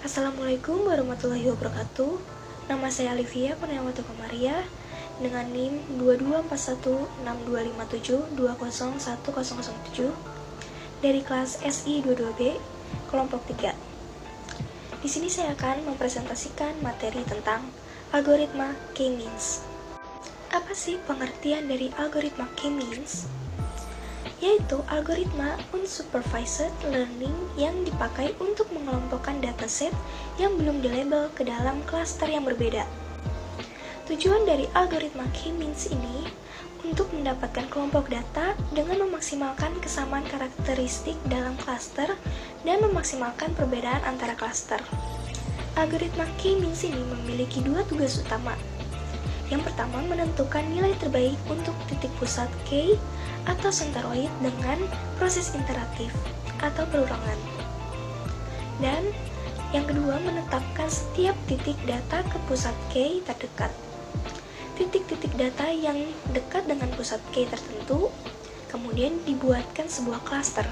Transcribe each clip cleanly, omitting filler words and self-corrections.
Assalamualaikum warahmatullahi wabarakatuh. Nama saya Alivia Kurniawati Komaria dengan NIM 2216257201007 dari kelas SI 22B kelompok 3. Di sini saya akan mempresentasikan materi tentang algoritma K-means. Apa sih pengertian dari algoritma K-means? Yaitu algoritma unsupervised learning yang dipakai untuk mengelompokkan dataset yang belum dilabel ke dalam klaster yang berbeda. Tujuan dari algoritma K-means ini untuk mendapatkan kelompok data dengan memaksimalkan kesamaan karakteristik dalam klaster dan memaksimalkan perbedaan antara klaster. Algoritma K-means ini memiliki dua tugas utama. Yang pertama, menentukan nilai terbaik untuk titik pusat K atau senteroid dengan proses iteratif atau perulangan. Dan yang kedua, menetapkan setiap titik data ke pusat K terdekat. Titik-titik data yang dekat dengan pusat K tertentu kemudian dibuatkan sebuah klaster.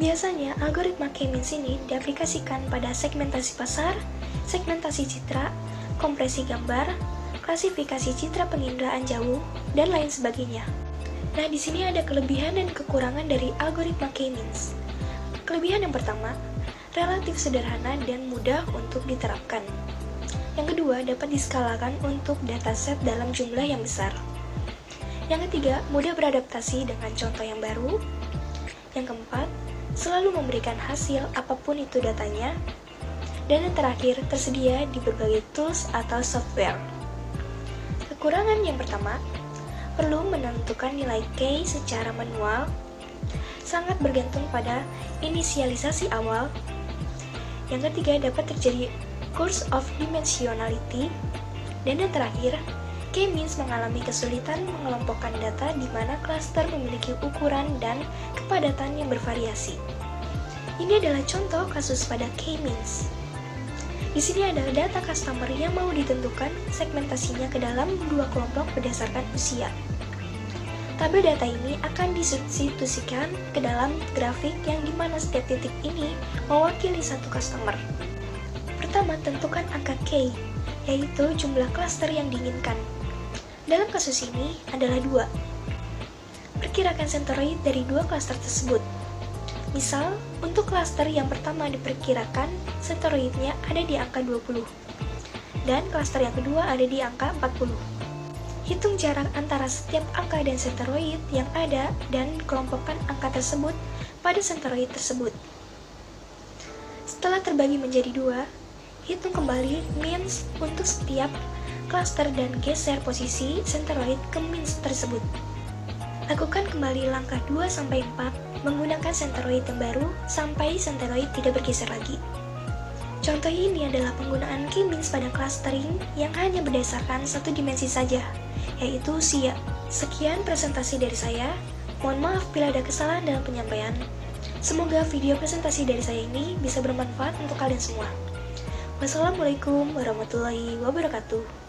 Biasanya, algoritma K-means ini diaplikasikan pada segmentasi pasar, segmentasi citra, kompresi gambar, klasifikasi citra penginderaan jauh, dan lain sebagainya. Nah, di sini ada kelebihan dan kekurangan dari algoritma K-means. Kelebihan yang pertama, relatif sederhana dan mudah untuk diterapkan. Yang kedua, dapat diskalakan untuk dataset dalam jumlah yang besar. Yang ketiga, mudah beradaptasi dengan contoh yang baru. Yang keempat, selalu memberikan hasil apapun itu datanya. Dan yang terakhir, tersedia di berbagai tools atau software. Kekurangan yang pertama, perlu menentukan nilai K secara manual, sangat bergantung pada inisialisasi awal. Yang ketiga, dapat terjadi curse of dimensionality. Dan yang terakhir, K-means mengalami kesulitan mengelompokkan data di mana klaster memiliki ukuran dan kepadatan yang bervariasi. Ini adalah contoh kasus pada K-means. Di sini ada data customer yang mau ditentukan segmentasinya ke dalam dua kelompok berdasarkan usia. Tabel data ini akan disubstitusikan ke dalam grafik yang dimana setiap titik ini mewakili satu customer. Pertama, tentukan angka K, yaitu jumlah klaster yang diinginkan. Dalam kasus ini adalah 2. Perkirakan senteroid dari dua klaster tersebut. Misal, untuk klaster yang pertama diperkirakan senteroidnya ada di angka 20, dan klaster yang kedua ada di angka 40. Hitung jarak antara setiap angka dan senteroid yang ada dan kelompokkan angka tersebut pada senteroid tersebut. Setelah terbagi menjadi 2, hitung kembali means untuk setiap klaster dan geser posisi senteroid ke means tersebut. Lakukan kembali langkah 2-4 menggunakan senteroid yang baru sampai senteroid tidak bergeser lagi. Contoh ini adalah penggunaan K-means pada clustering yang hanya berdasarkan satu dimensi saja, yaitu usia. Sekian presentasi dari saya. Mohon maaf bila ada kesalahan dalam penyampaian. Semoga video presentasi dari saya ini bisa bermanfaat untuk kalian semua. Wassalamualaikum warahmatullahi wabarakatuh.